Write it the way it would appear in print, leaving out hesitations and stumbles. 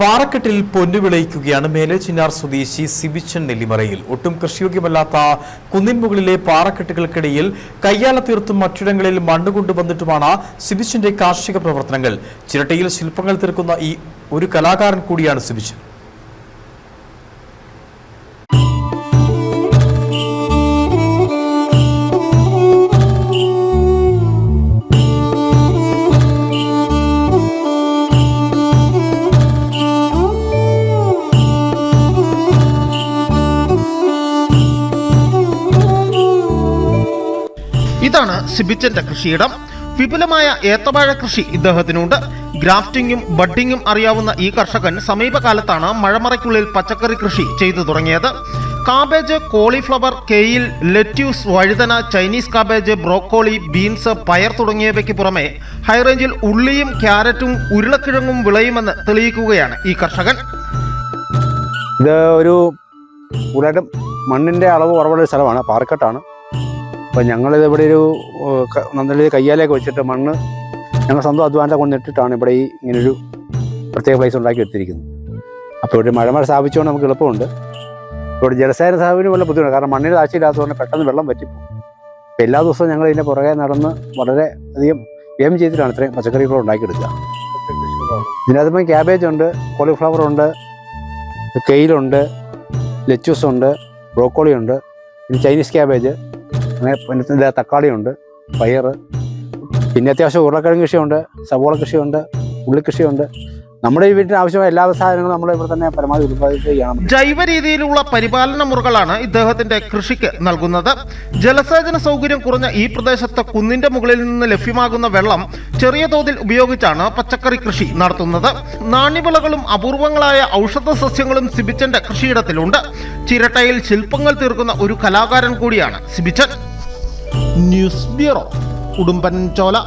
പാറക്കെട്ടിൽ പൊന്നുവിളയിക്കുകയാണ് മേലെച്ചിന്നാർ സ്വദേശി സിബിച്ചൻ നെല്ലിമറയിൽ. ഒട്ടും കൃഷിയോഗ്യമല്ലാത്ത കുന്നിൻ മുകളിലെ പാറക്കെട്ടുകൾക്കിടയിൽ കയ്യാല തീർത്തും മറ്റിടങ്ങളിൽ മണ്ണുകൊണ്ടുവന്നിട്ടുമാണ് സിബിച്ചന്റെ കാർഷിക പ്രവർത്തനങ്ങൾ. ചിരട്ടയിൽ ശില്പങ്ങൾ തീർക്കുന്ന ഈ ഒരു കലാകാരൻ കൂടിയാണ് സിബിച്ചൻ. ഇതാണ് സിബിച്ചന്റെ കൃഷിയിടം. വിപുലമായ ഏത്തവാഴ കൃഷി ഇദ്ദേഹത്തിനുണ്ട്. ഗ്രാഫ്റ്റിംഗും ബഡ്ഡിങ്ങും അറിയാവുന്ന ഈ കർഷകൻ സമീപകാലത്താണ് മഴമറയ്ക്കുള്ളിൽ പച്ചക്കറി കൃഷി ചെയ്തു തുടങ്ങിയത്. കാബേജ്, കോളിഫ്ലവർ, കെയിൽ, ലെറ്റ്യൂസ്, വഴുതന, ചൈനീസ് കാബേജ്, ബ്രോക്കോളി, ബീൻസ്, പയർ തുടങ്ങിയവയ്ക്ക് പുറമെ ഹൈറേഞ്ചിൽ ഉള്ളിയും ക്യാരറ്റും ഉരുളക്കിഴങ്ങും വിളയുമെന്ന് തെളിയിക്കുകയാണ് ഈ കർഷകൻ. ഇത് ഒരു കൂടുതലായിട്ടും മണ്ണിൻ്റെ അളവ് കുറവുള്ള സ്ഥലമാണ്, പാറക്കെട്ടാണ്. അപ്പോൾ ഞങ്ങളിത് ഇവിടെ ഒരു നല്ല കയ്യാലയൊക്കെ വെച്ചിട്ട് മണ്ണ് ഞങ്ങൾ സ്വന്തം അധ്വാനത്തെ കൊണ്ടിട്ടിട്ടാണ് ഇവിടെ ഈ ഇങ്ങനൊരു പ്രത്യേക പ്ലേസ് ഉണ്ടാക്കി എടുത്തിരിക്കുന്നത്. അപ്പോൾ ഇവിടെ മഴ സ്ഥാപിച്ചുകൊണ്ട് നമുക്ക് എളുപ്പമുണ്ട്. ഇവിടെ ജലസേചന സ്ഥാപനം വല്ല ബുദ്ധിമുട്ടാണ്, കാരണം മണ്ണിന് താഴ്ചയില്ലാത്തതുകൊണ്ട് പെട്ടെന്ന് വെള്ളം പറ്റിപ്പോകും. അപ്പോൾ എല്ലാ ദിവസവും ഞങ്ങൾ ഇതിൻ്റെ പുറകെ നടന്ന് വളരെ അധികം എയിം ചെയ്തിട്ടാണ് ഇത്രയും പച്ചക്കറികൾ ഉണ്ടാക്കിയെടുക്കുക. ഇതിനകത്ത് ക്യാബേജ് ഉണ്ട്, കോളിഫ്ലവർ ഉണ്ട്, കെയിലുണ്ട്, ലെറ്റ്യൂസ് ഉണ്ട്, ബ്രോക്കോളി ഉണ്ട്, പിന്നെ ചൈനീസ് ക്യാബേജ്, അങ്ങനെ പിന്നെ തക്കാളിയുണ്ട്, പയർ, പിന്നെ അത്യാവശ്യം ഉരുളക്കിഴങ്ങ് കൃഷിയുണ്ട്, സവോള കൃഷിയുണ്ട്, ഉള്ളിക്കൃഷിയുണ്ട്. നമ്മുടെ ഈ വീട്ടിന് ആവശ്യമായ എല്ലാ സാധനങ്ങളും നമ്മൾ ഇവിടെ തന്നെ പരമാവധി ഉത്പാദിപ്പിക്കുകയാണ്. ജൈവ രീതിയിലുള്ള പരിപാലന മുറകളാണ് ഇദ്ദേഹത്തിന്റെ കൃഷിക്ക് നൽകുന്നത്. ജലസേചന സൗകര്യം കുറഞ്ഞ ഈ പ്രദേശത്ത് കുന്നിന്റെ മുകളിൽ നിന്ന് ലഭ്യമാകുന്ന വെള്ളം ചെറിയ തോതിൽ ഉപയോഗിച്ചാണ് പച്ചക്കറി കൃഷി നടത്തുന്നത്. നാണ്യവിളകളും അപൂർവങ്ങളായ ഔഷധ സസ്യങ്ങളും സിബിച്ചന്റെ കൃഷിയിടത്തിലുണ്ട്. ചിരട്ടയിൽ ശില്പങ്ങൾ തീർക്കുന്ന ഒരു കലാകാരൻ കൂടിയാണ് സിബിച്ചൻ. News bureau, Udumbanchola.